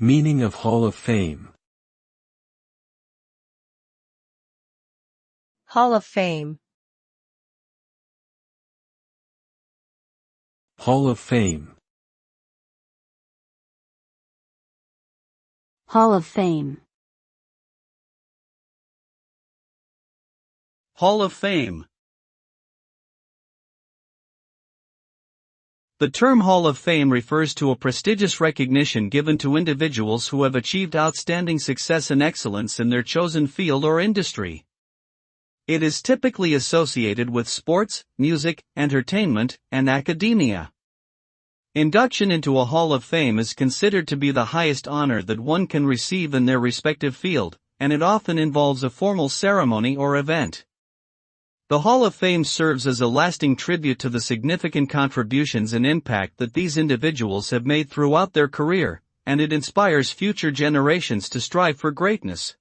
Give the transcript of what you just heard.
Meaning of Hall of Fame. Hall of Fame. Hall of Fame. Hall of Fame. Hall of Fame. The term Hall of Fame refers to a prestigious recognition given to individuals who have achieved outstanding success and excellence in their chosen field or industry. It is typically associated with sports, music, entertainment, and academia. Induction into a Hall of Fame is considered to be the highest honor that one can receive in their respective field, and it often involves a formal ceremony or event. The Hall of Fame serves as a lasting tribute to the significant contributions and impact that these individuals have made throughout their career, and it inspires future generations to strive for greatness.